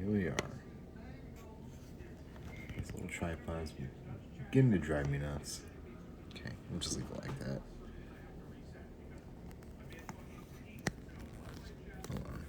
here we are. These little tripods beginning to drive me nuts. Okay, I'll just leave it like that. Hold on.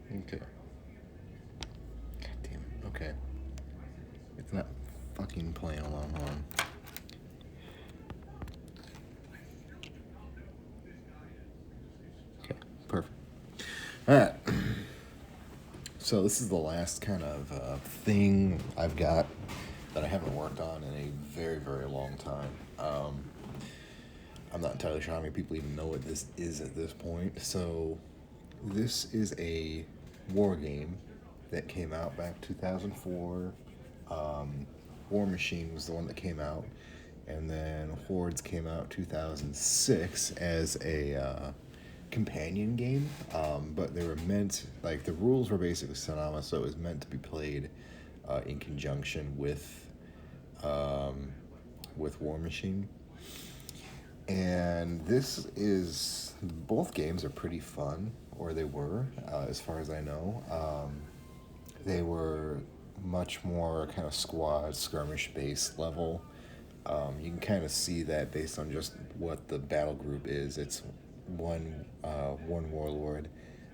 Okay. God damn it. Okay. It's not fucking playing along. Hold on. Okay, perfect. Alright. So this is the last kind of thing I've got that I haven't worked on in a very, very long time. I'm not entirely sure how many people even know what this is at this point. So this is a war game that came out back 2004. War Machine was the one that came out, and then Hordes came out 2006 as a companion game. But they were meant, like, the rules were basically synonymous, so it was meant to be played in conjunction with War Machine. And this is, both games are pretty fun, or they were, as far as I know. They were much more kind of squad skirmish based level. You can kind of see that based on just what the battle group is. It's one warlord,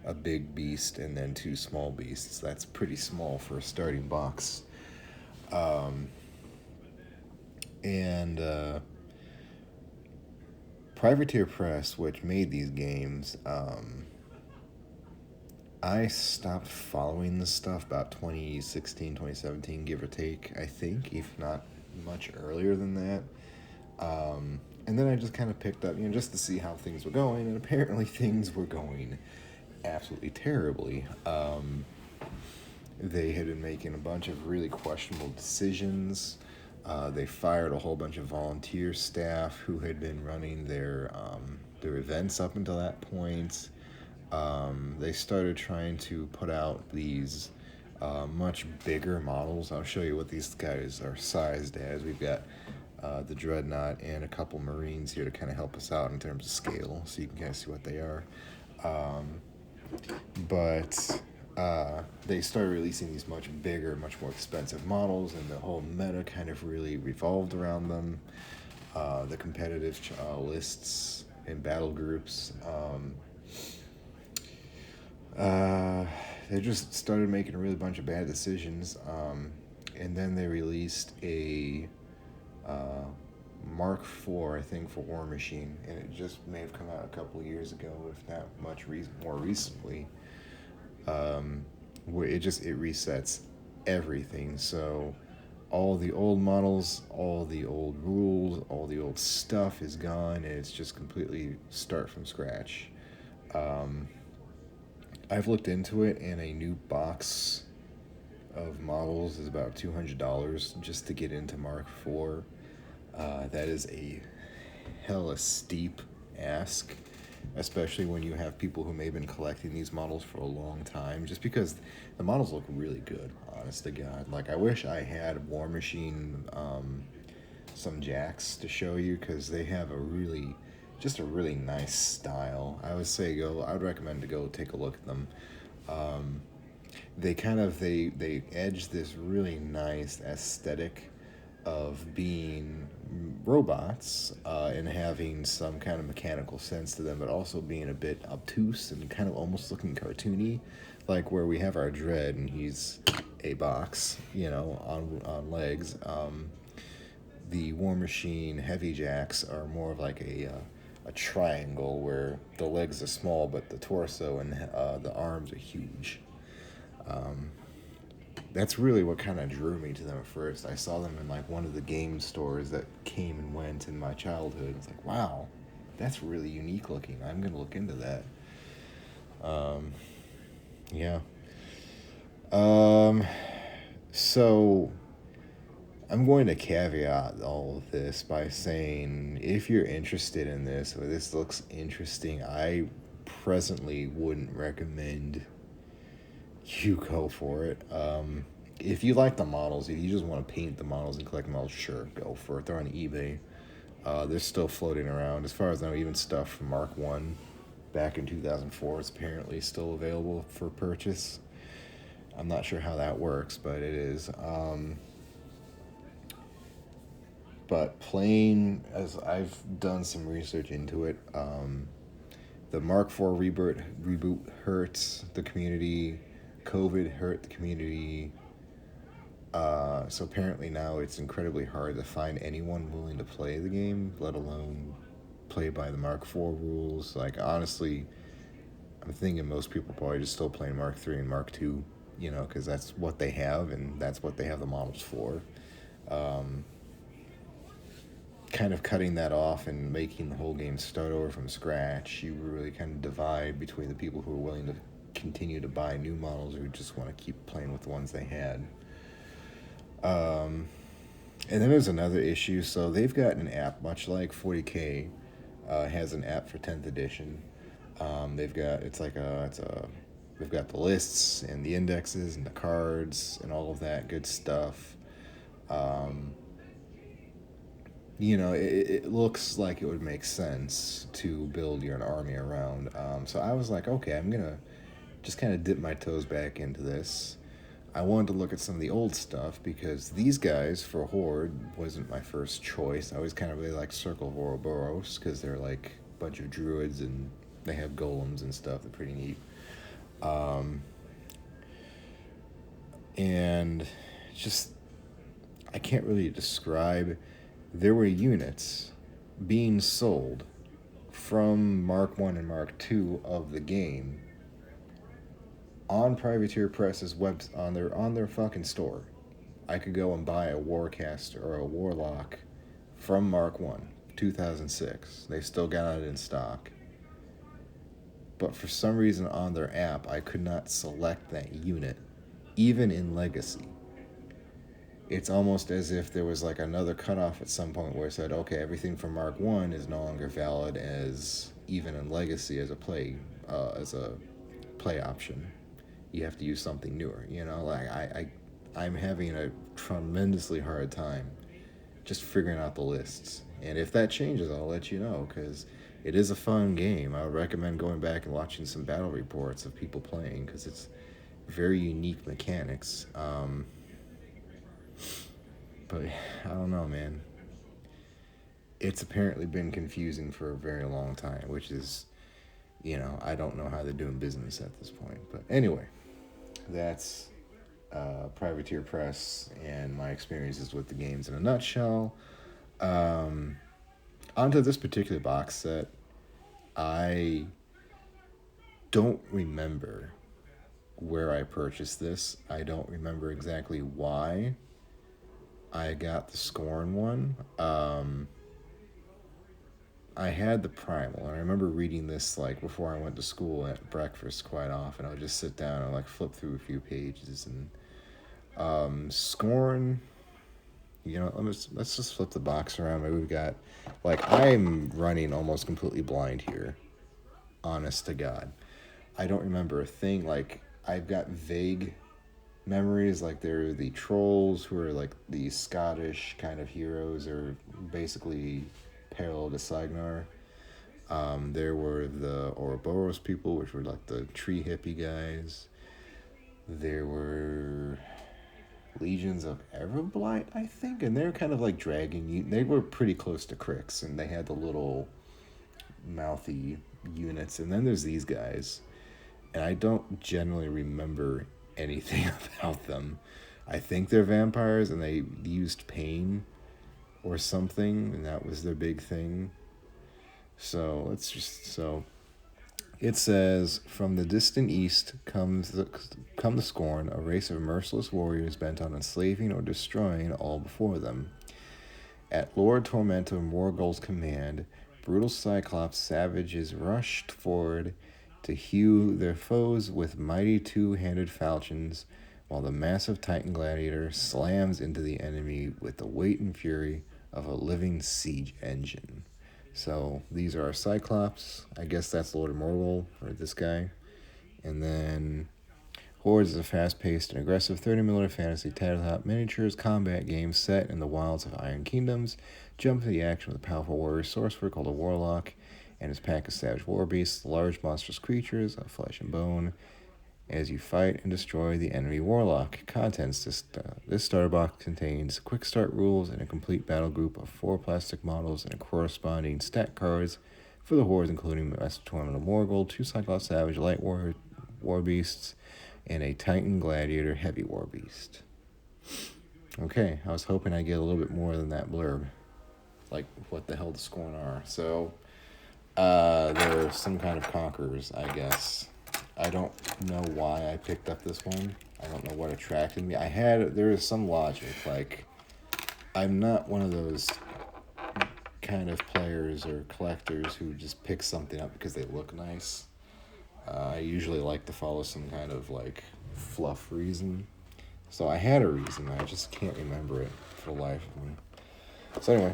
a big beast, and then two small beasts. That's pretty small for a starting box. And Privateer Press, which made these games, I stopped following this stuff about 2016, 2017, give or take, I think, if not much earlier than that. And then I just kind of picked up, just to see how things were going, and apparently things were going absolutely terribly. They had been making a bunch of really questionable decisions. They fired a whole bunch of volunteer staff who had been running their events up until that point. They started trying to put out these much bigger models. I'll show you what these guys are sized as. We've got the Dreadnought and a couple Marines here to kind of help us out in terms of scale, so you can kind of see what they are. But they started releasing these much bigger, much more expensive models, and the whole meta kind of really revolved around them. The competitive lists and battle groups. They just started making a really bunch of bad decisions. And then they released a Mark IV, I think, for War Machine, and it just may have come out a couple of years ago, if not much more recently. Where it resets everything. So all the old models, all the old rules, all the old stuff is gone, and it's just completely start from scratch. I've looked into it, and a new box of models is about $200 just to get into Mark IV. That is a hella steep ask, especially when you have people who may have been collecting these models for a long time, just because the models look really good, honest to God. Like, I wish I had War Machine, some jacks to show you, because they have a really nice style. I would recommend to go take a look at them. They edge this really nice aesthetic of being robots and having some kind of mechanical sense to them, but also being a bit obtuse and kind of almost looking cartoony, like where we have our Dread and he's a box, on legs. The War Machine heavy jacks are more of like a triangle where the legs are small, but the torso and the arms are huge. That's really what kind of drew me to them at first. I saw them in like one of the game stores that came and went in my childhood. It's like, wow, that's really unique looking. I'm gonna look into that. Yeah. So I'm going to caveat all of this by saying if you're interested in this or this looks interesting, I presently wouldn't recommend you go for it. If you like the models, if you just want to paint the models and collect models, sure, go for it. They're on eBay. They're still floating around. As far as I know, even stuff from Mark 1 back in 2004 is apparently still available for purchase. I'm not sure how that works, but it is. But playing, as I've done some research into it, the Mark IV reboot hurts the community. COVID hurt the community. So apparently now it's incredibly hard to find anyone willing to play the game, let alone play by the Mark IV rules. Like, honestly, I'm thinking most people probably just still playing Mark III and Mark II, you know, because that's what they have and that's what they have the models for. Kind of cutting that off and making the whole game start over from scratch, you really kind of divide between the people who are willing to continue to buy new models or who just want to keep playing with the ones they had. And then there's another issue. So they've got an app, much like 40K has an app for 10th edition. They've got they've got the lists and the indexes and the cards and all of that good stuff. You know, it looks like it would make sense to build your army around. So I was like, okay, I'm gonna just kind of dip my toes back into this. I wanted to look at some of the old stuff because these guys for Horde wasn't my first choice. I always kind of really like Circle of Ouroboros because they're like a bunch of druids and they have golems and stuff. They're pretty neat. And just, I can't really describe. There were units being sold from Mark 1 and Mark 2 of the game on Privateer Press's on their fucking store. I could go and buy a Warcaster or a Warlock from Mark 1, 2006. They still got it in stock. But for some reason on their app, I could not select that unit, even in Legacy. It's almost as if there was like another cutoff at some point where it said, okay, everything from Mark 1 is no longer valid as even in Legacy as a play option. You have to use something newer, you know? Like I'm having a tremendously hard time just figuring out the lists. And if that changes, I'll let you know, because it is a fun game. I would recommend going back and watching some battle reports of people playing, because it's very unique mechanics. But I don't know, man. It's apparently been confusing for a very long time, which is, you know, I don't know how they're doing business at this point. But anyway, that's Privateer Press and my experiences with the games in a nutshell. Onto this particular box set, I don't remember where I purchased this. I don't remember exactly why I got the Skorne one. I had the Primal, and I remember reading this like before I went to school at breakfast quite often. I would just sit down and like flip through a few pages, and Skorne. You know, let's just flip the box around. Maybe we've got, like, I'm running almost completely blind here. Honest to God, I don't remember a thing. Like, I've got vague memories, like there are the trolls who are like the Scottish kind of heroes, or basically parallel to Sagnar. There were the Ouroboros people, which were like the tree hippie guys. There were legions of Everblight, I think, and they're kind of like dragon. They were pretty close to Crix, and they had the little mouthy units. And then there's these guys, and I don't generally remember anything about them. I think they're vampires, and they used pain or something, and that was their big thing. So it says, from the distant east come the Skorne, a race of merciless warriors bent on enslaving or destroying all before them. At Lord Tormentor Morgul's command, brutal Cyclops savages rushed forward to hew their foes with mighty two-handed falchions, while the massive Titan Gladiator slams into the enemy with the weight and fury of a living siege engine. So these are our Cyclops. I guess that's Lord Morgul, or this guy. And then Hordes is a fast-paced and aggressive 30mm fantasy tabletop miniatures combat game set in the wilds of Iron Kingdoms. Jump into the action with a powerful warrior sorcerer called a Warlock and his pack of savage war beasts, large monstrous creatures of flesh and bone, as you fight and destroy the enemy Warlock. Contents: this starter box contains quick start rules and a complete battle group of 4 plastic models and corresponding stat cards for the Hordes, including Master Torment of Morgul, 2 Cyclops Savage Light War Beasts, and a Titan Gladiator Heavy War Beast. Okay, I was hoping I'd get a little bit more than that blurb. Like, what the hell the Skorne are. So, they're some kind of conquerors, I guess. I don't know why I picked up this one. I don't know what attracted me. There is some logic. Like, I'm not one of those kind of players or collectors who just pick something up because they look nice. I usually like to follow some kind of, like, fluff reason. So I had a reason. I just can't remember it for the life of me. So anyway,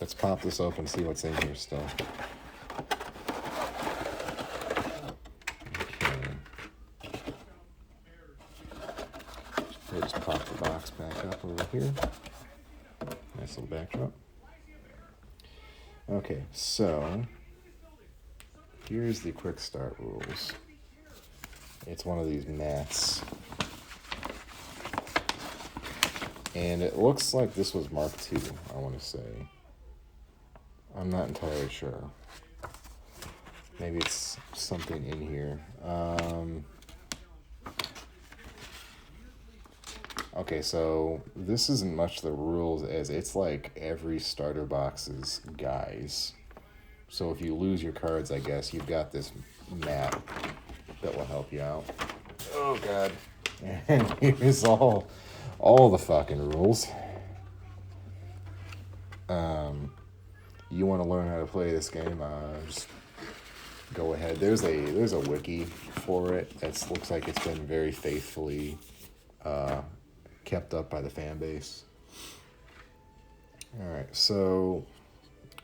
let's pop this open and see what's in here still. We'll just pop the box back up over here. Nice little backdrop. Okay, so here's the quick start rules. It's one of these mats. And it looks like this was Mark II, I want to say. I'm not entirely sure. Maybe it's something in here. Okay, so this isn't much the rules as it's like every starter box's guys. So if you lose your cards, I guess, you've got this map that will help you out. Oh, God. And here's all the fucking rules. You want to learn how to play this game, just go ahead. There's a wiki for it that looks like it's been very faithfully kept up by the fan base. Alright, so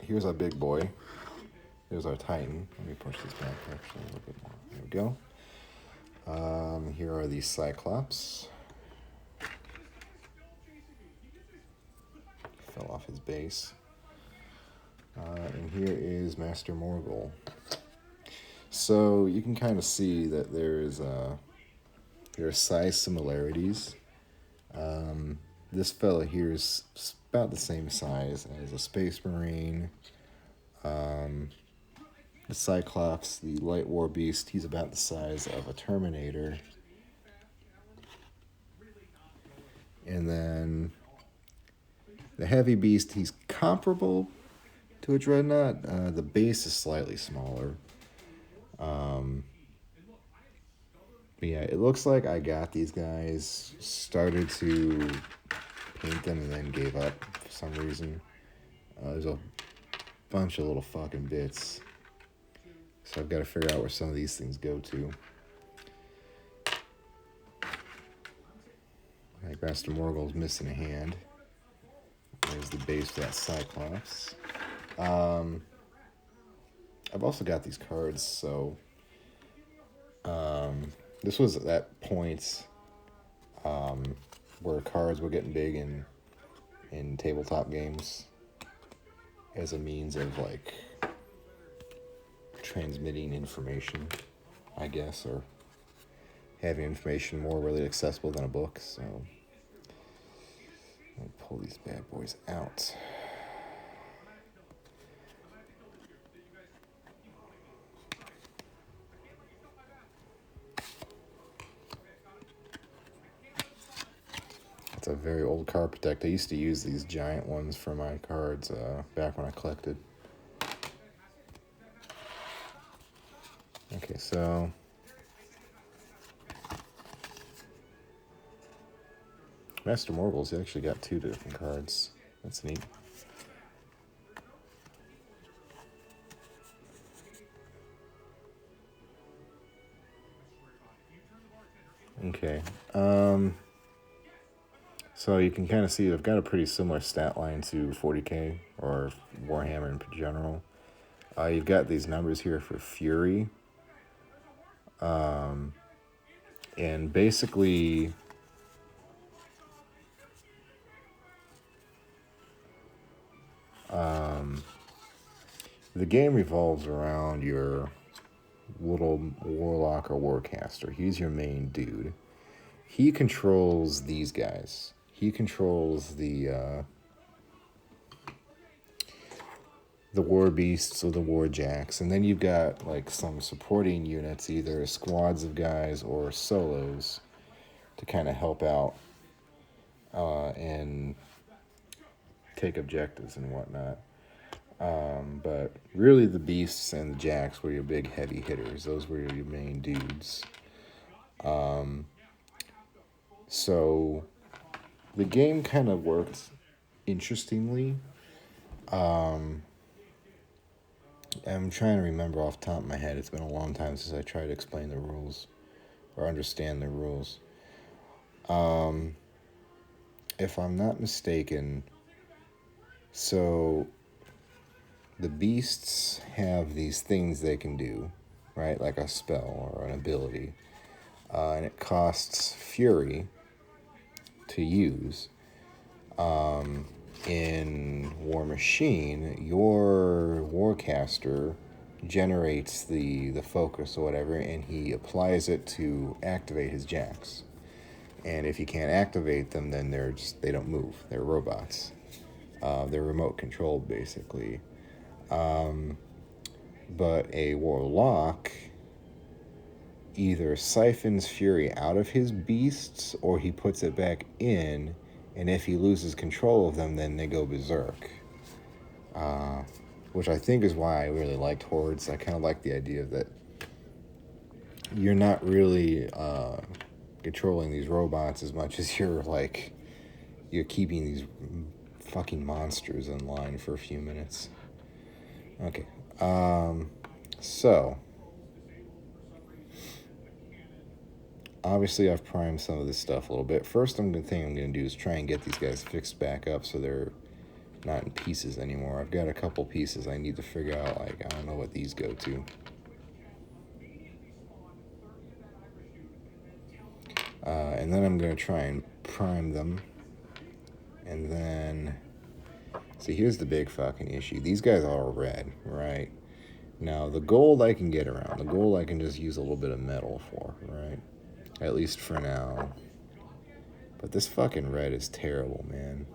here's our big boy. There's our Titan. Let me push this back actually a little bit more. There we go. Here are the Cyclops. Fell off his base. And here is Master Morgul. So you can kind of see that there are size similarities. This fella here is about the same size as a Space Marine. The Cyclops, the Light War Beast, he's about the size of a Terminator. And then the Heavy Beast, he's comparable to a Dreadnought. The base is slightly smaller. But yeah, it looks like I got these guys, started to paint them, and then gave up for some reason. There's a bunch of little fucking bits. So I've got to figure out where some of these things go to. Like Master Morgul's missing a hand. There's the base for that Cyclops. I've also got these cards, so this was at that point where cards were getting big in tabletop games as a means of like transmitting information, I guess, or having information more readily accessible than a book. So I'll pull these bad boys out. It's a very old card protect. I used to use these giant ones for my cards back when I collected. Okay, so Master Morgul's actually got 2 different cards. That's neat. Okay. So you can kind of see they've got a pretty similar stat line to 40k or Warhammer in general. You've got these numbers here for Fury. And basically, the game revolves around your little warlock or warcaster. He's your main dude. He controls these guys. He controls the war beasts or the war jacks, and then you've got like some supporting units, either squads of guys or solos, to kind of help out and take objectives and whatnot. But really the beasts and the jacks were your big heavy hitters. Those were your main dudes. So the game kind of worked interestingly. I'm trying to remember off the top of my head. It's been a long time since I tried to explain the rules or understand the rules. If I'm not mistaken, so the beasts have these things they can do, right? Like a spell or an ability. And it costs Fury to use. In War Machine, your Warcaster generates the focus or whatever, and he applies it to activate his jacks. And if he can't activate them, then they don't move. They're robots. They're remote controlled, basically. But a Warlock either siphons Fury out of his beasts or he puts it back in, and if he loses control of them, then they go berserk. Which I think is why I really liked Hordes. I kind of like the idea that you're not really controlling these robots as much as you're keeping these fucking monsters in line for a few minutes. Okay. So obviously I've primed some of this stuff a little bit. First thing I'm going to do is try and get these guys fixed back up so they're not in pieces anymore. I've got a couple pieces I need to figure out, I don't know what these go to. And then I'm going to try and prime them. And then, see, here's the big fucking issue. These guys are red, right? Now, the gold I can get around. The gold I can just use a little bit of metal for, right? At least for now. But this fucking red is terrible, man.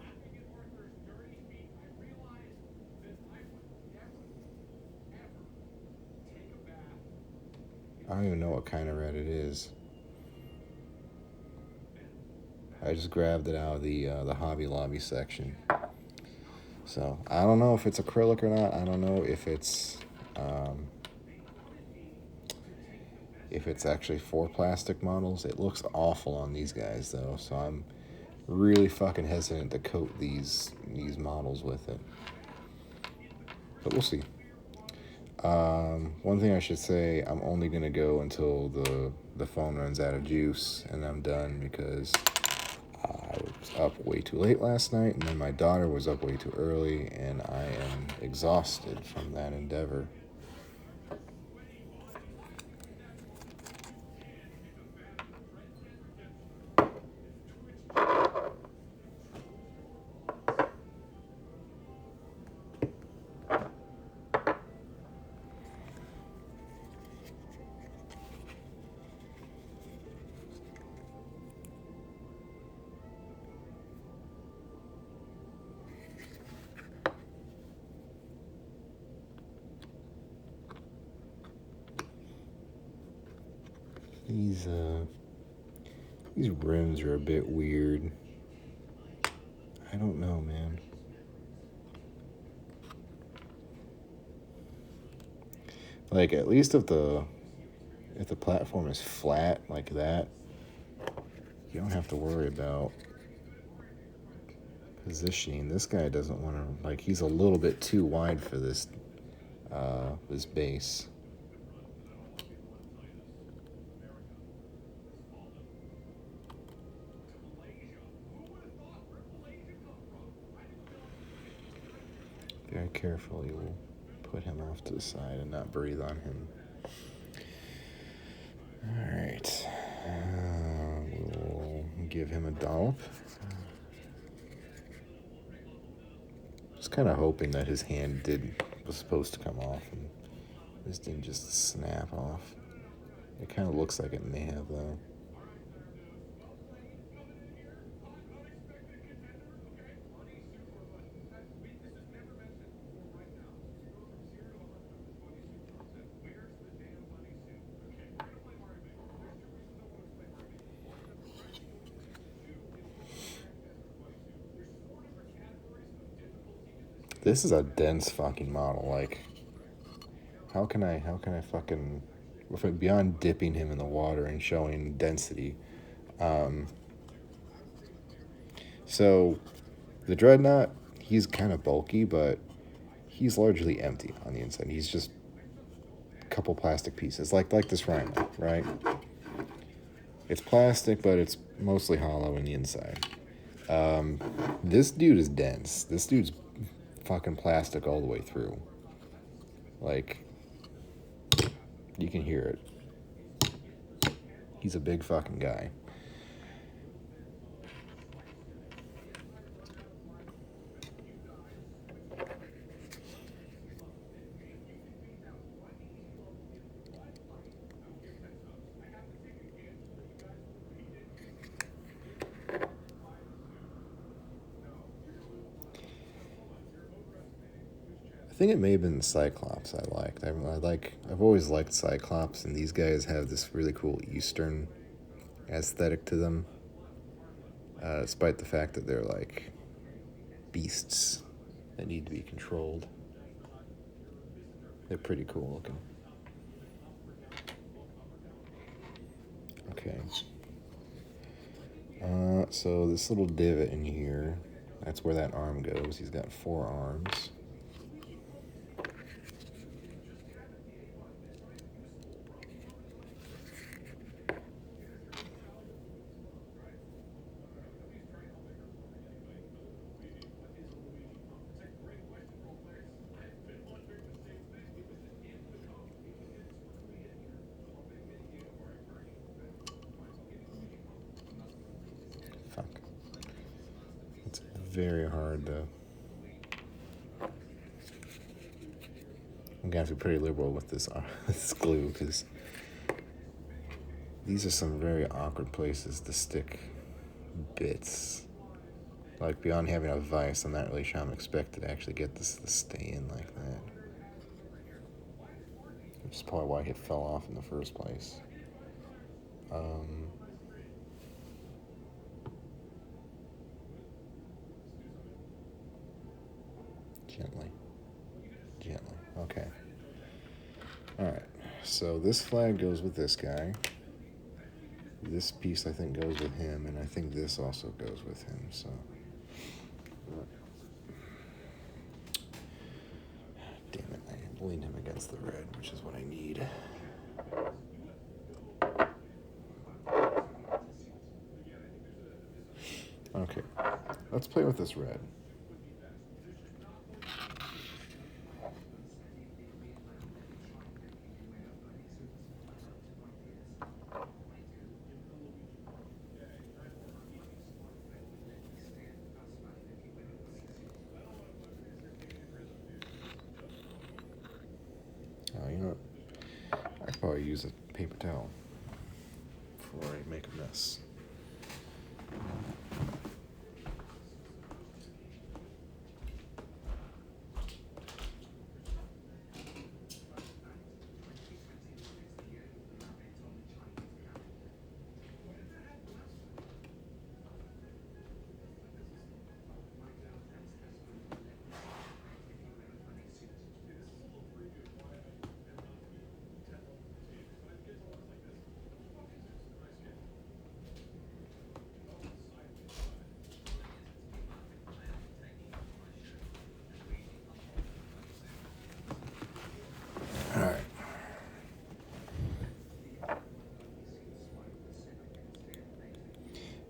I don't even know what kind of red it is. I just grabbed it out of the Hobby Lobby section. So, I don't know if it's acrylic or not. I don't know if it's actually for plastic models. It looks awful on these guys, though. So, I'm really fucking hesitant to coat these models with it. But we'll see. One thing I should say, I'm only going to go until the phone runs out of juice and I'm done, because I was up way too late last night, and then my daughter was up way too early, and I am exhausted from that endeavor. These rims are a bit weird. I don't know, man. Like, at least if the platform is flat like that, you don't have to worry about positioning. This guy doesn't want to, like, he's a little bit too wide for this base. very carefully will put him off to the side and not breathe on him. Alright. We'll give him a dollop. Just kind of hoping that his hand was supposed to come off and this didn't just snap off. It kind of looks like it may have, though. This is a dense fucking model. Like, how can I fucking, beyond dipping him in the water and showing density. So, the Dreadnought, he's kind of bulky, but he's largely empty on the inside. He's just a couple plastic pieces, like this Rhino, right? It's plastic, but it's mostly hollow in the inside. This dude is dense. This dude's fucking plastic all the way through. Like, you can hear it. He's a big fucking guy. I think it may have been the Cyclops I liked. I've always liked Cyclops, and these guys have this really cool Eastern aesthetic to them, despite the fact that they're like beasts that need to be controlled. They're pretty cool looking. Okay. So this little divot in here, that's where that arm goes. He's got 4 arms. It's very hard to... I'm gonna have to be pretty liberal with this glue, because these are some very awkward places to stick bits. Like, beyond having a vise, I'm not really sure I'm expected to actually get this to stay in like that. Which is probably why it fell off in the first place. Gently. Okay. Alright. So this flag goes with this guy. This piece, I think, goes with him, and I think this also goes with him, so... Damn it, I leaned him against the red, which is what I need. Okay, let's play with this red. Oh, you know what? I could probably use a paper towel before I make a mess.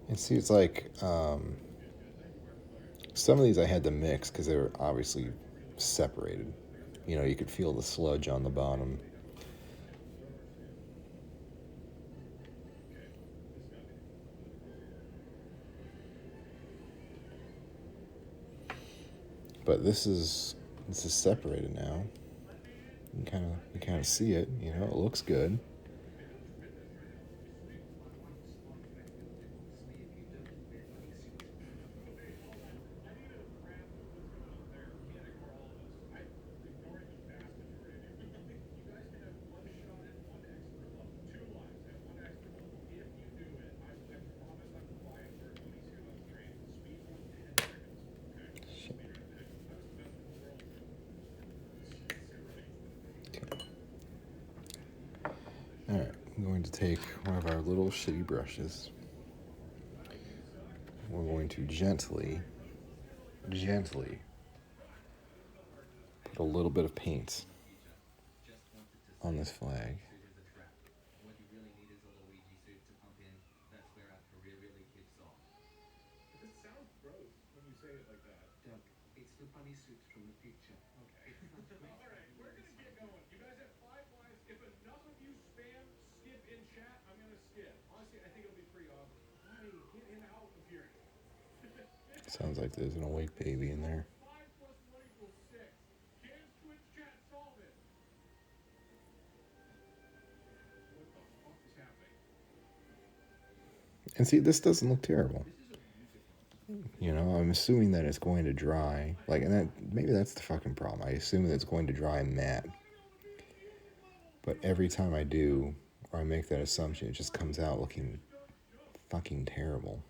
And see, it's like, some of these I had to mix because they were obviously separated. You know, you could feel the sludge on the bottom. But this is separated now. You kind of see it. You know, it looks good. Alright, I'm going to take one of our little shitty brushes. We're going to gently put a little bit of paint on this flag. Sounds like there's an awake baby in there. And see, this doesn't look terrible. You know, I'm assuming that it's going to dry. Like, and that maybe that's the fucking problem. I assume that it's going to dry matte. But every time I do, or I make that assumption, it just comes out looking fucking terrible.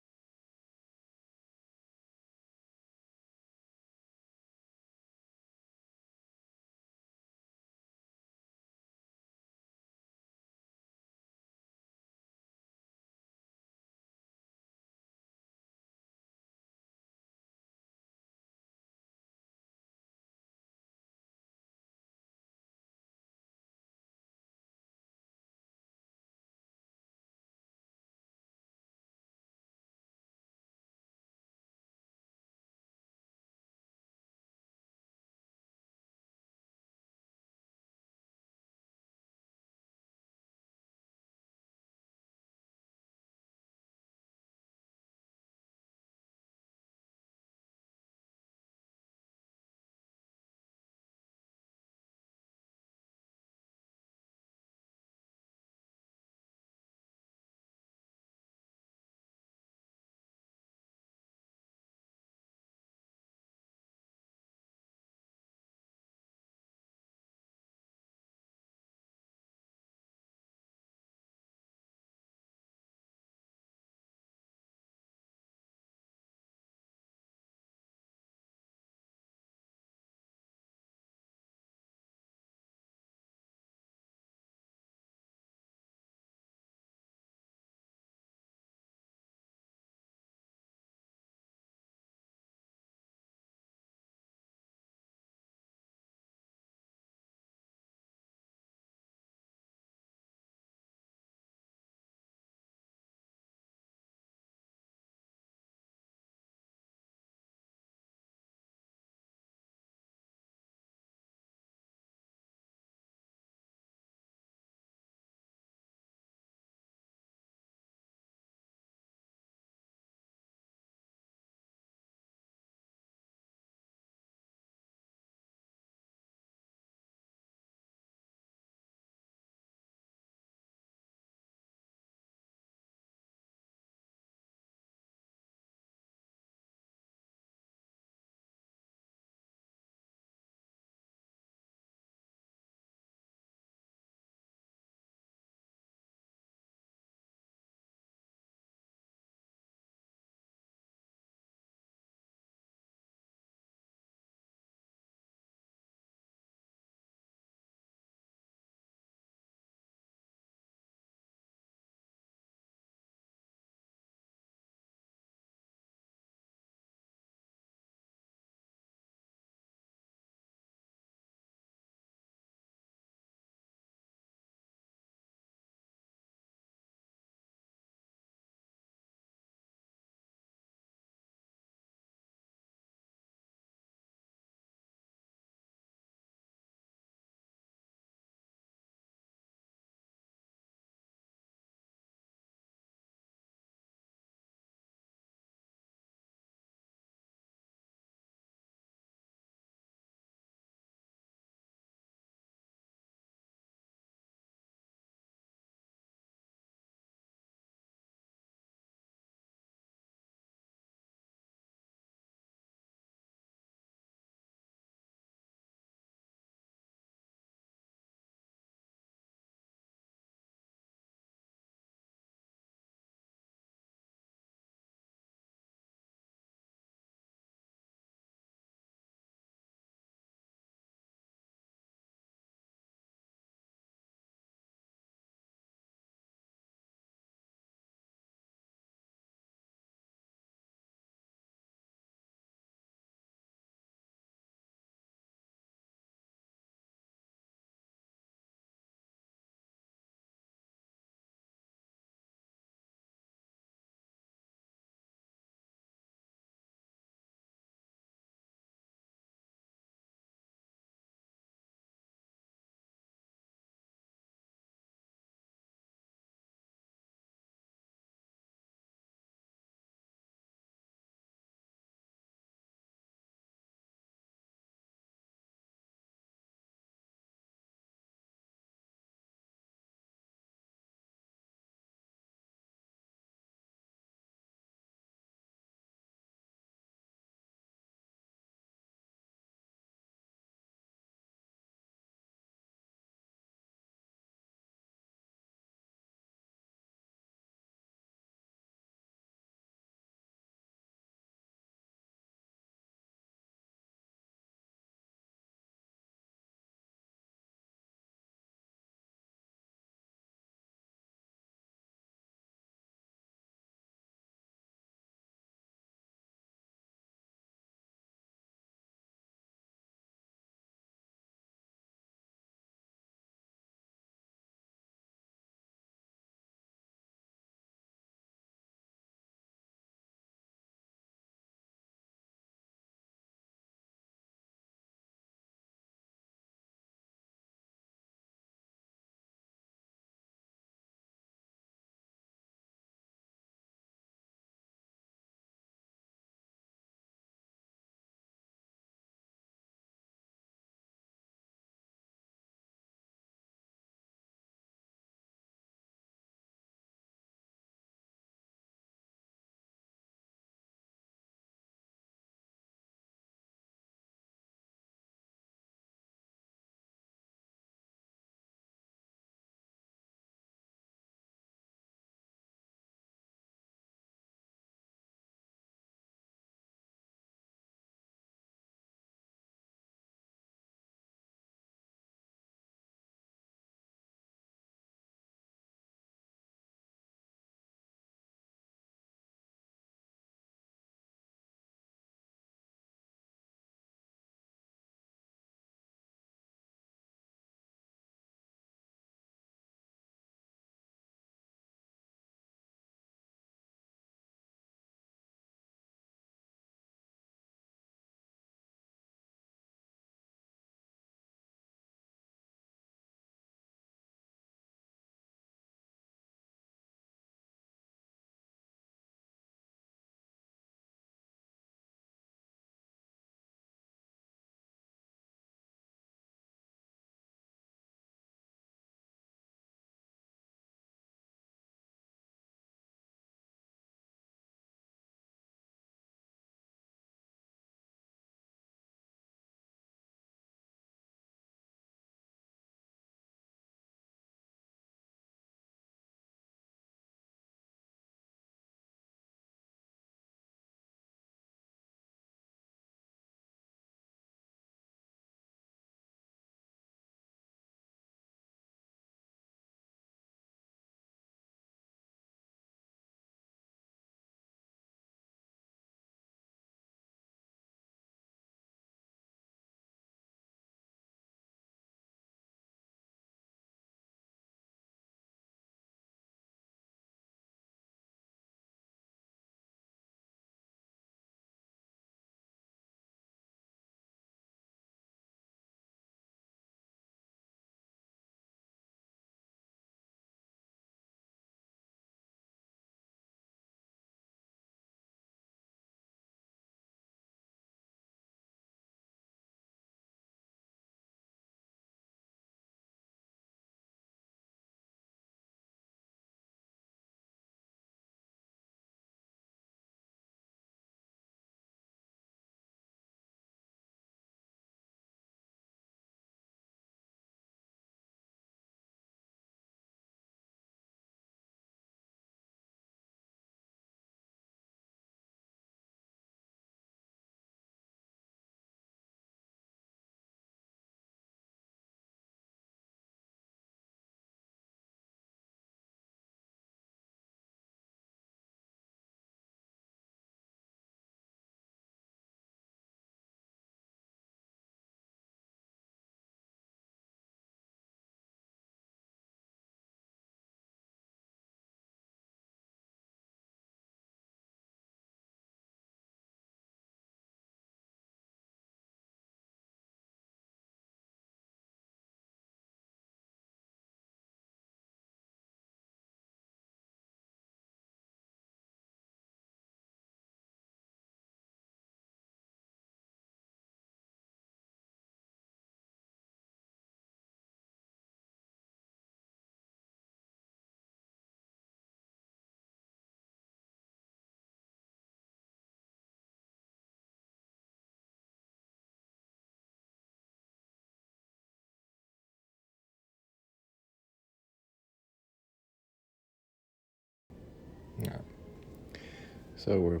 So we're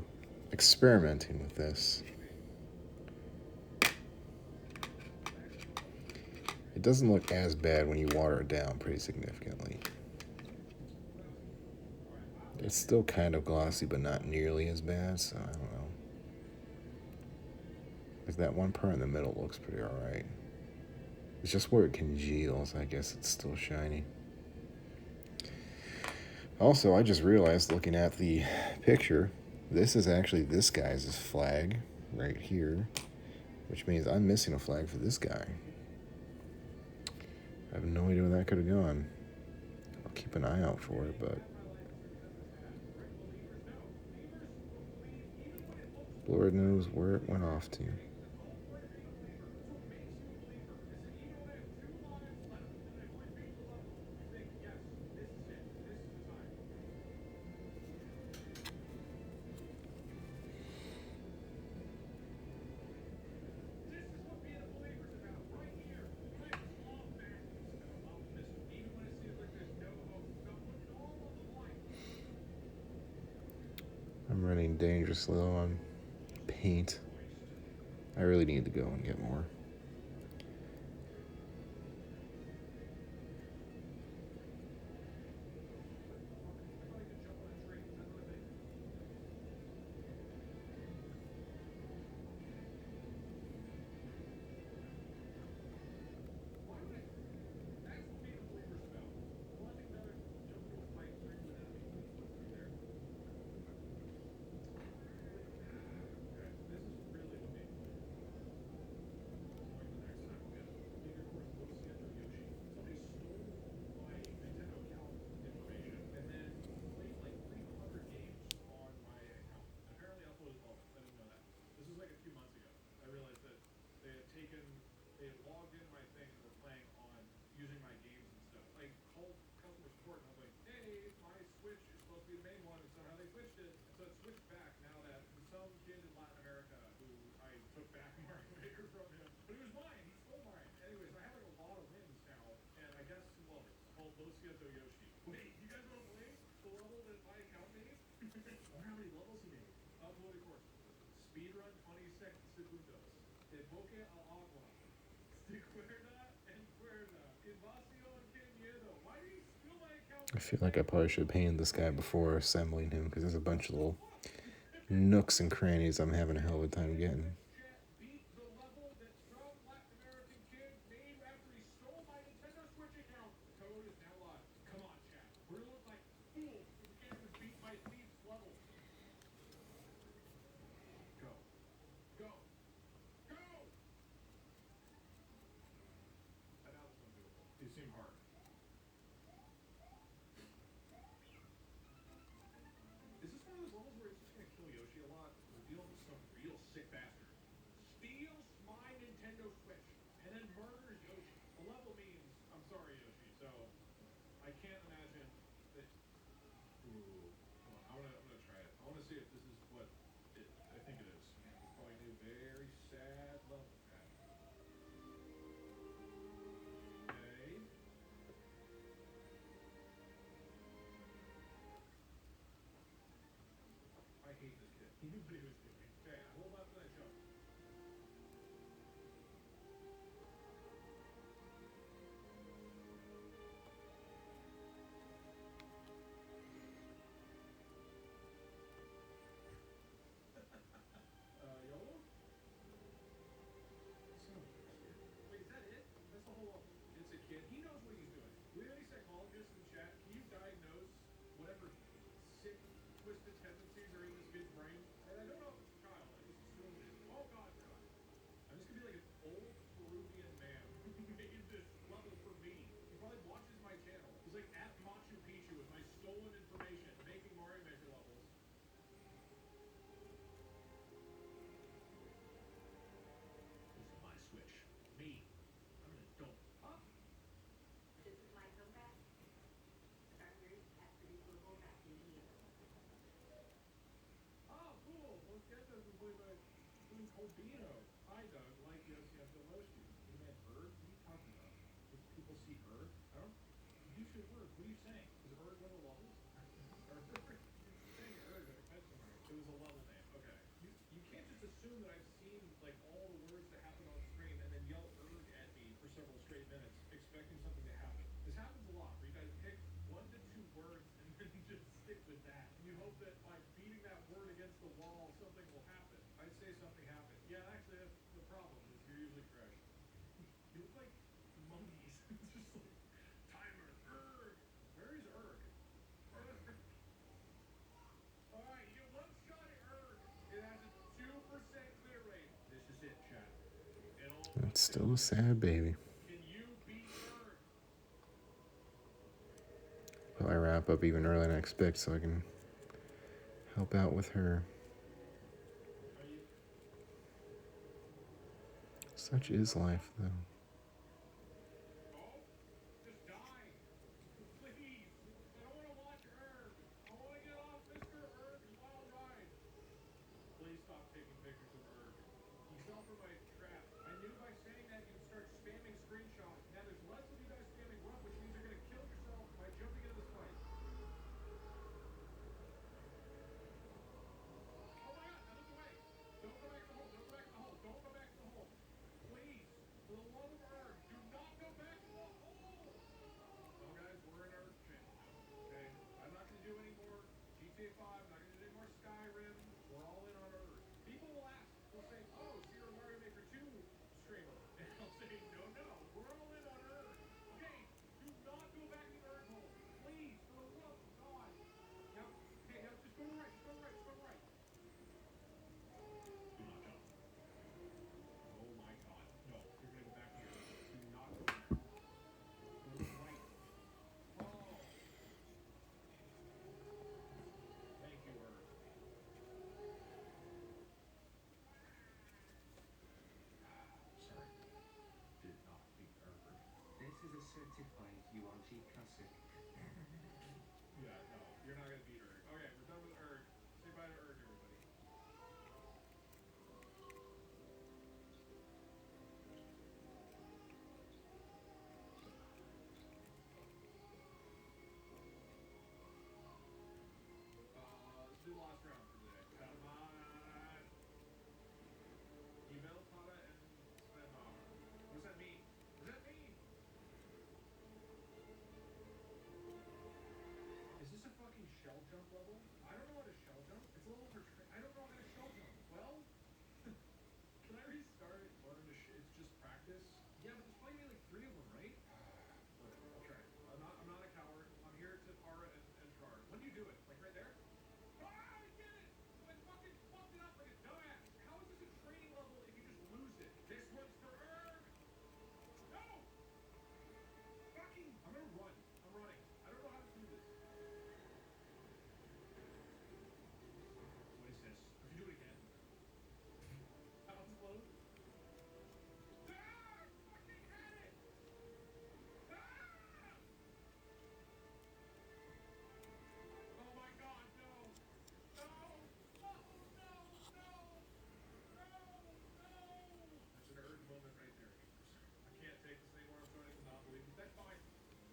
experimenting with this. It doesn't look as bad when you water it down pretty significantly. It's still kind of glossy, but not nearly as bad, so I don't know. Because that one part in the middle looks pretty alright. It's just where it congeals, I guess it's still shiny. Also, I just realized looking at the picture, this is actually this guy's flag right here, which means I'm missing a flag for this guy. I have no idea where that could have gone. I'll keep an eye out for it, but Lord knows where it went off to. I'm running dangerously low on paint. I really need to go and get more. I feel like I probably should have painted this guy before assembling him, because there's a bunch of little nooks and crannies I'm having a hell of a time getting. assume that I've seen like all the words that happen on screen and then yell erg at me for several straight minutes, expecting something to happen. This happens a lot where you guys pick 1 to 2 words and then just stick with that. And you hope that by beating that word against the wall, something will happen. I'd say something happened. Yeah, actually, that's the problem. Is you're usually correct. You look like monkeys. It's just like timer erg. Where is erg? All right, you get one shot at erg. It has a 2% clear rate. This is it, chat. It all It's comes still down a to this. sad baby. Can you beat erg? I wrap up even earlier than I expect so I can help out with her. Are you? Such is life, though. Oh, just die. Please. I don't want to watch erg. I want to get off Mr. Erg's wild ride. Please stop taking pictures of erg. You fell for my trap. I knew by saying that you'd start spamming screenshots. Now there's less of you guys spamming grunt, which means you're going to kill yourself by jumping into this fight. Oh my god, I looked away. Don't go back in the hole. Don't go back in the hole. Don't go back in the hole. Please, for the love of erg, do not go back in the hole. Well, guys, we're in Erg channel now. Okay, I'm not going to do any more GTA 5. I'm not going to do any more Skyrim. We're all in on Erg. People will ask. They'll say, "Oh, so you're a Mario Maker 2 streamer?" And I'll say, "No, no, we're all in on Erg." Okay, do not go back in the Erg hole, please, for the love of God. Yep. Okay, yep. Just go to the right. Just go to the right. Just go to the right. Do not jump. Oh my God, no! You're going to go back here. Do not go in there. Go to the right. Oh. Thank you, Erg. Sorry. Did not beat Erg. This is a certified URG classic. Yeah, no, you're not gonna beat Erg. Okay, we're done with Erg. Say bye to Erg, everybody. Let's do the last round for today. Come on. Evel, Tata, and Svedmar. What does that mean? What does that mean? Is this a fucking shell jump level? I don't know how to shell jump. It's a level for I don't know how to shell jump. Well, can I restart it? It's just practice. Yeah, but there's probably like 3 of them, right? Whatever. I'll try. I'm not a coward. I'm here to para and char. When do you do it? Like right there? Ah, I did it! I fucking fucked it up like a dumbass. How is this a training level if you just lose it? This one's for Erg! No! Fucking! I'm gonna run. I'm running. I don't know how to do this. What is this? I can do it again. That was close. Ah! I fucking had it! Ah! Oh my God, no! No! Oh no! No! No! No! That's an Erg moment right there, gamers. I can't take this anymore. I'm starting to not believe this. That's fine.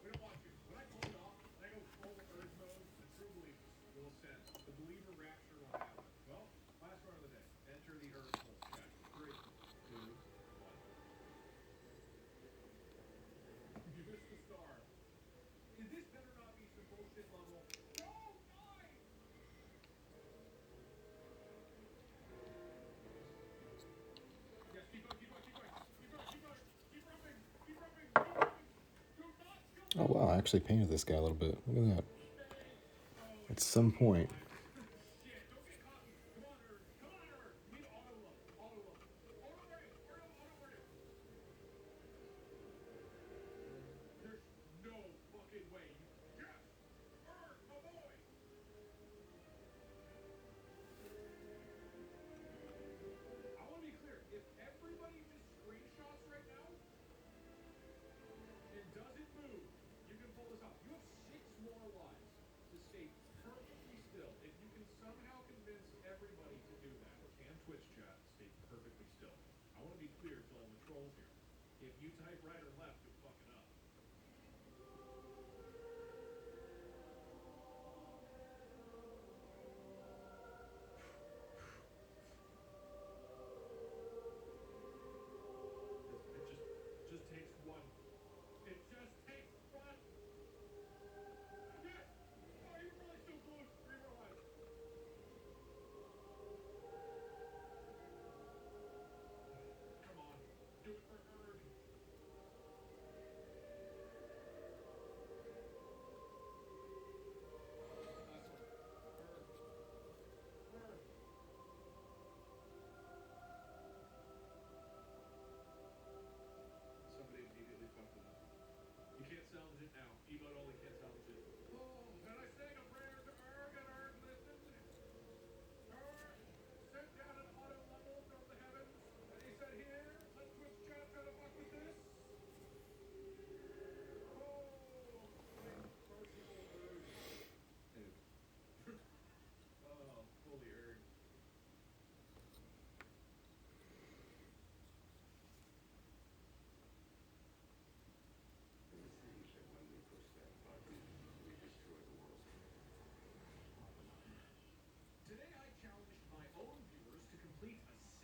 We don't want to. When I pull it off and I go full Erg mode, the true believers will ascend. The believer rapture will happen. Well, last round of the day. Enter the Erg hole. Check. 3, 2, 1. You missed the star. This better not be some bullshit level. No! Die! Yes, keep going, keep going, keep going. Keep going, keep going. Keep rubbing. Keep rubbing. Keep rubbing. Do not kill Oh, yourself. wow, I actually painted this guy a little bit. Look at that. Stay. Oh, At he's some fucking point. alive. Shit, don't get cocky. Come on, Erg. Come on, Erg. You need auto look. Auto look. Auto Mario. Auto Mario. There's no fucking way. Yes! Erg, my boy! I want to be clear. If everybody just screenshots right now and doesn't move, you can pull this off. You have 6 more lives to stay perfectly still. If you can somehow convince everybody to do that, and Twitch chat, stay perfectly still. I want to be clear to all the trolls here. If you type right or left, you'll fuck it up.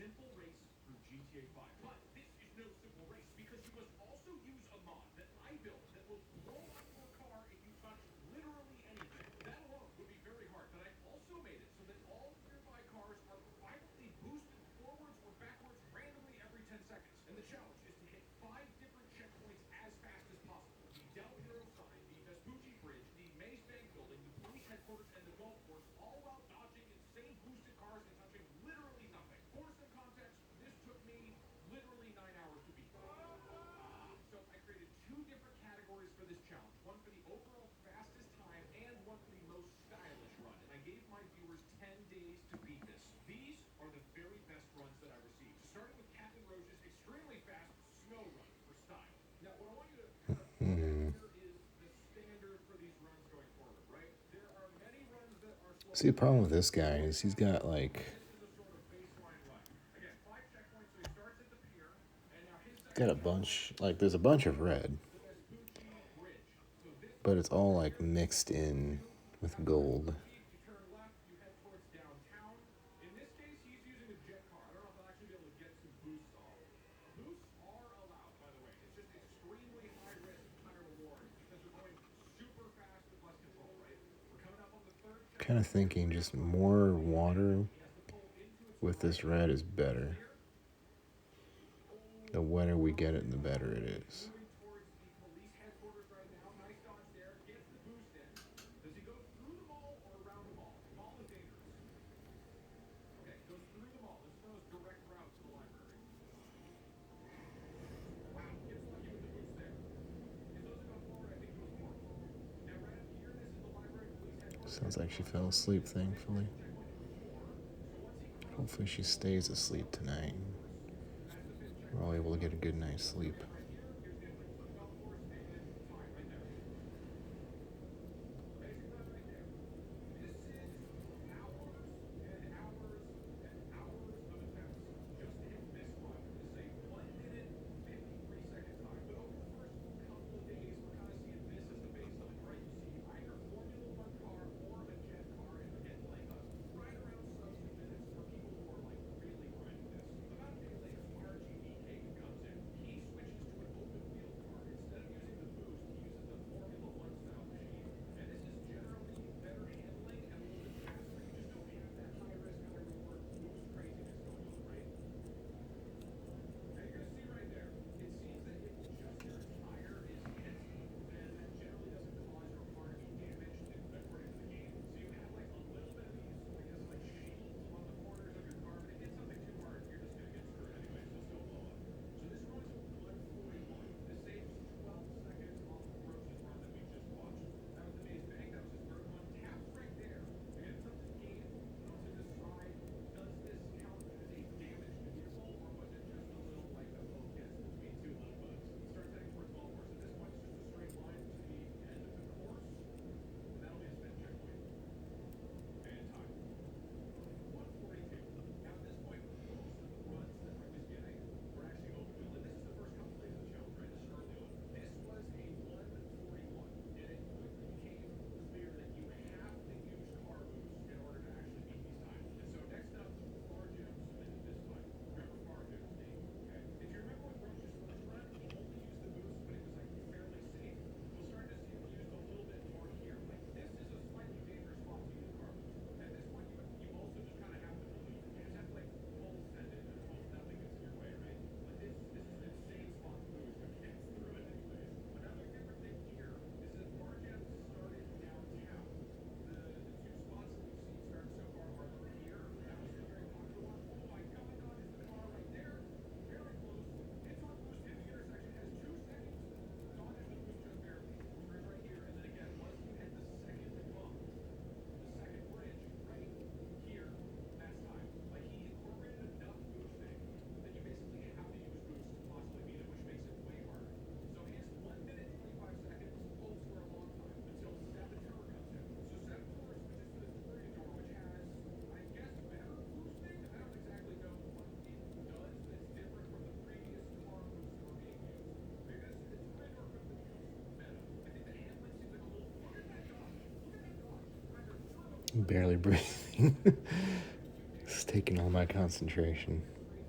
simple race through GTA 5. But this is no simple race because you must also use a mod that I built that will blow up your car if you touch literally anything. That alone would be very hard, but I also made it so that all nearby cars are violently boosted forwards or backwards randomly every 10 seconds. And the challenge is to hit 5 different checkpoints as fast as possible. The Del Hero sign, the Vespucci Bridge, the Maze Bank building, the police headquarters, and the golf course, all while dodging insane boosted cars and touching literally nothing. For some context, this took me literally 9 hours to beat. So I created 2 different categories for this challenge, one for the overall fastest time and one for the most stylish run. And I gave my viewers 10 days to beat this. These are the very best runs that I received, starting with Captain Roche's extremely fast snow run for style. Now, what I want you to kind of look at here is the standard for these runs going forward, right? There are many runs that are slow. See, the problem with this guy is he's got like This is a sort of baseline run. Again, 5 checkpoints, so he starts at the pier, and now his got a bunch, like there's a bunch of red, the Vespucci Bridge. So this but it's all like mixed in with gold. you turn left, you head towards downtown. In this case, he's using a jet car. I don't know if I'll actually be able to get some boosts off. Boosts are allowed, by the way. It's just extremely high risk, high reward because we're going super fast with less control, right? We're coming up on the third check. Kind of thinking just more water He has to pull into its with this red is better. The wetter we get it, the better it is. moving towards the police headquarters right now. Nice dodge there. Gets the boost in. Does he go through the mall or around the mall? The mall is dangerous. Okay, goes through the mall. This is Noah's direct route to the library. Wow, gets lucky with the boost there. If those had gone forward, I think he was more. Now right up here, this is the library police headquarters. Sounds like she fell asleep, thankfully. Checkpoint number 4. So once he crosses Hopefully she stays asleep tonight. that's the 5th checkpoint. We're all able to get a good night's sleep. Right here, here's the entrance to the golf course and time right there. Amazing run right there. This is hours and hours and hours of attempts just to hit this run. This is a 1 minute, 53-second time. But over the first couple of days, we're kind of seeing this as the baseline, right? You see either Formula One car or a jet car, and we're getting like right around sub 2 minutes for people who are like really grinding this. About a day later, RGB comes in. He switches to an open wheel car. Instead of using the boost, he uses the Formula One style machine. And this is generally better handling and a little bit faster. You just don't have that high risk, high reward boost craziness going on, right? Now you're gonna see right there. It seems that if just your tire is hit, then that generally doesn't cause your car to be damaged according to the game. So you have like a little bit of these, I guess, like shields on the corners of your car, but if it hits something too hard, you're just gonna get screwed anyway. So still blow up. So this runs 141. This saves 12 seconds off of Roach's run that we just watched. That was the Maze Bank. That was his third one. Taps right there. Again, it's up to the game to decide, does this count as a damaged vehicle, or was it just a little like a poke test between 2 little bugs? He starts heading towards golf course. At this point, it's just a straight line to the end of the course. And that'll be a spin checkpoint. And time. 142. Now at this point, most of the runs that I was getting were actually open wheel. And this is the first couple days of the challenge, right? This is early on. This was a 141. And it quickly became clear that you have to use car boost in order to actually beat these times. And so next up, Far Jim submitted this time. Remember Far Jim's name? Okay. If you remember with Roach's first run, he only used the boost, but it was like fairly safe. We'll start to see him used a little bit more here. Like this is a slightly dangerous spot to use car boost. At this point, you also just kind of have to believe it. You just have to like full send it and hope nothing gets in your way, right? But this is an insane spot to lose, but he gets through it anyways. Another different thing here is that Far Jim started downtown. The 2 spots that we've seen start so far are the pier. That was the very popular one. Oh my god, dodges the car right there. Very close. Hits on boost in the intersection, has 2 seconds. Dodges the boost just barely. Turns right here, and then again, once you hit the second bump, the second bridge right here, that's time. Like he incorporated enough boosting that you basically have to use boost to possibly beat him, which makes it way harder. So his 1 minute 25 seconds holds for a long time until Saboteur comes in. So Saboteur switches to the Touring Door, which has, I guess, better boosting. I don't exactly know what it does that's different from the previous car boosts that were being used. Maybe this is the Touring Door could be used meta. I think the handling seems like a little. Look at that dodge. Look at that dodge. Either turbo Barely breathing. It's taking all my concentration. crazy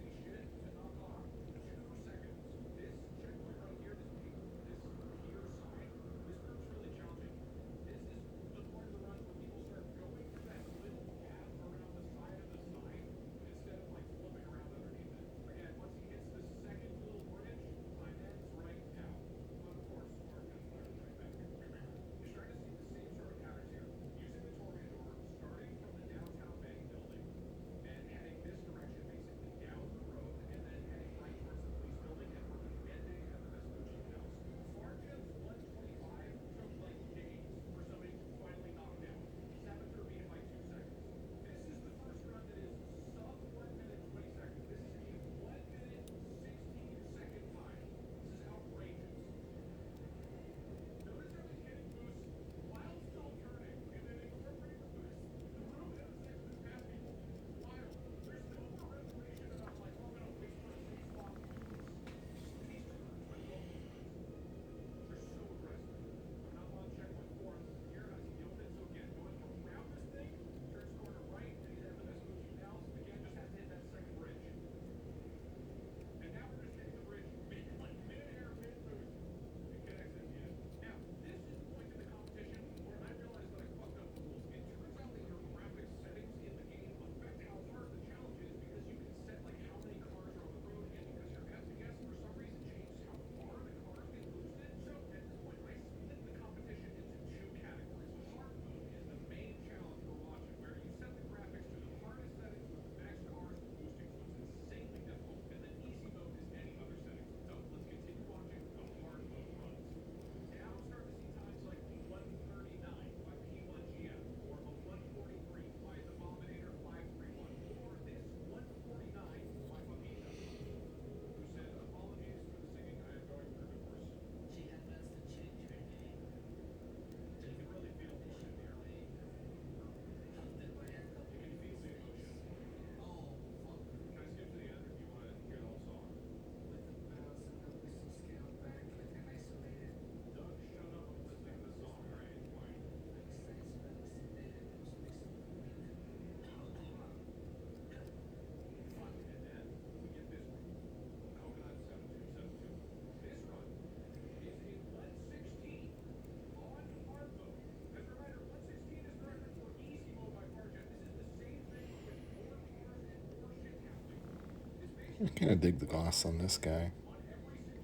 I kind of dig the gloss on this guy.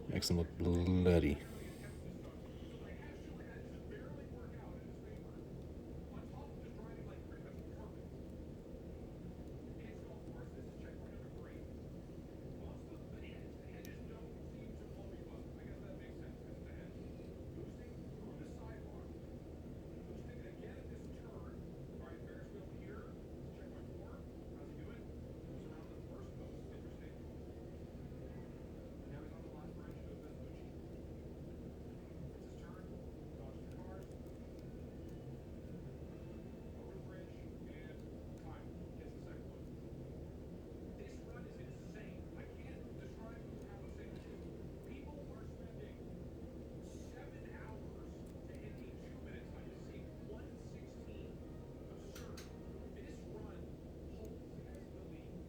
Makes him look bloody. So it actually had just barely work out in his favor. On top of just driving like pretty much perfect. Hits golf course. This is checkpoint number 3. Bumps the hedge. The hedges don't seem to blow you up. I guess that makes sense because it's a hedge. Boosting through the sidewalk. Boosting again at this turn. All right, Ferris wheel here. This is checkpoint 4. How's he doing? Goes around the first post. Interesting. And now he's on the last bridge of Vespucci. It's his turn. Dodge 2 cars. Over the bridge and time. Gets the second one. This run is insane. I can't describe how insane this is. People are spending 7 hours to hit a 2-minute time. This is a 1:16. Absurd. This run holds the lead.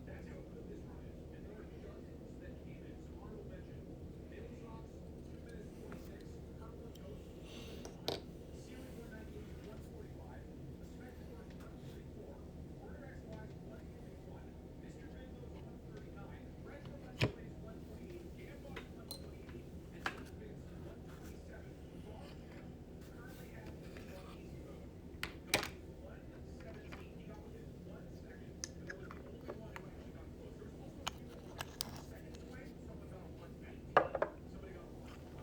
That's how good this run is. And there are dozens that came in. Some honorable mention. Nail Shops, 2 minutes 46. Purple Coast, 2 minutes 5. Series 198 is 145. The Spectator is 144. Quarterbacks Wise 141. Mr. Bingo is 139. Retro Legend is 128. Gambot is 128. And Little Bits 127. Bar Jam currently has the lead on easy mode. Going 117. He got within 1 second, but that was the only one who actually got close. There was also a few that were like seconds away. Someone got a 119. Somebody got a 120.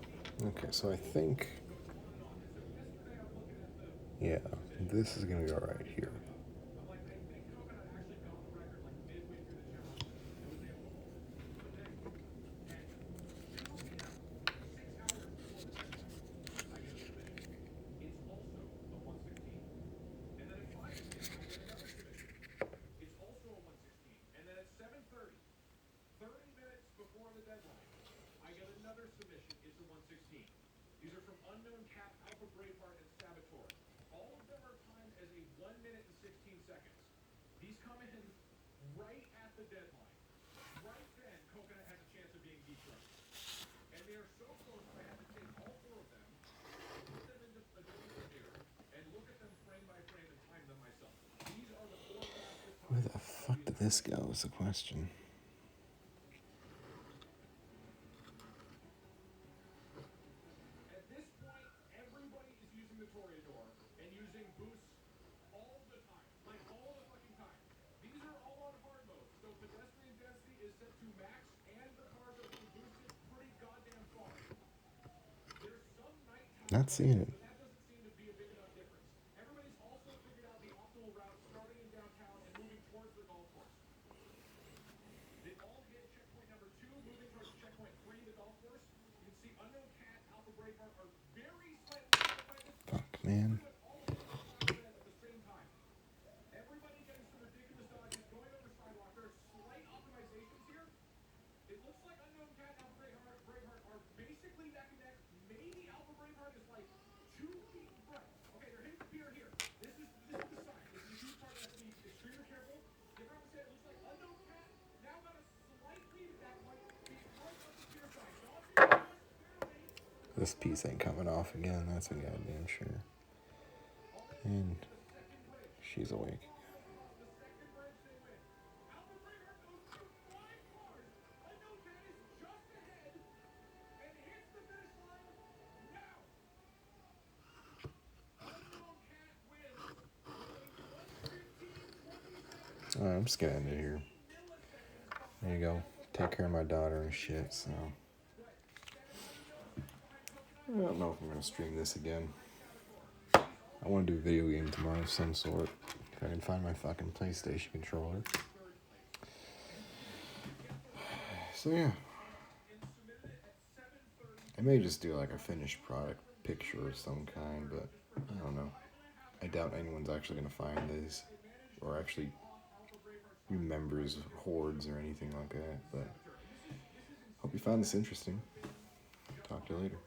Okay, so I think, Goes on and on. And so yesterday I'm looking at the yeah, this is gonna go right here. I'm like, I think Coconut actually got the record like midway through the challenge and was able to hold it. But then at 2 p.m., 6 hours before the deadline, I get a submission. It's also a 116. And then at 5 p.m., I get another submission. It's also a 116. And then at 7:30, 30 minutes before the deadline, I get another submission. It's a 116. These are from Unknown Cat, Alpha Braveheart, and Saboteur. All of them are timed as a 1 minute and 16 seconds. These come in right at the deadline. Right then, Coconut has a chance of being dethroned. And they are so close that I had to take all 4 of them, put them into Adobe Premiere, and look at them frame by frame and time them myself. These are the 4 fastest times. Where the fuck did this go is the question. At this point, everybody is using the Toreador and using boosts all the time. Like, all the fucking time. These are all on hard mode, so pedestrian density is set to max, and the cars are being boosted pretty goddamn far. There's some nighttime Not seeing it. but that doesn't seem to be a big enough difference. Everybody's also figured out the optimal route starting in downtown and moving towards the golf course. They all hit checkpoint number 2, moving towards checkpoint 3, the golf course. You can see Unknown Cat, Alpha Braveheart are very slightly ahead by this point. Fuck, man. But all of them are fast red at the same time. Everybody getting some ridiculous dodges, going over sidewalk. There are slight optimizations here. It looks like Unknown Cat and Alpha Braveheart are basically neck and neck. Maybe Alpha Braveheart is like 2 feet in front. Okay, they're hitting the pier here. This is the sign. This is a huge part that has to be extremely careful. Give her a say, it looks like Unknown Cat now got a slight lead at that point because of the pier sign. Dodging just barely. This piece ain't coming off again, that's a goddamn sure. And she's awake. Across the second bridge, they win. Alpha Braveheart goes through 5 cars. Unknown Cat is just ahead and hits the finish line now. Unknown Cat wins with a 1:15:27. Alright, I'm just gonna end it here. Milliseconds There you go. Take care of my daughter and shit, so. What? 700 milliseconds behind Coconut. I don't know if I'm gonna stream this again. I wanna do a video game tomorrow of some sort. If I can find my fucking PlayStation controller. So yeah. I may just do like a finished product picture of some kind, but I don't know. I doubt anyone's actually gonna find this or actually remembers Hordes or anything like that, but hope you found this interesting. Talk to you later.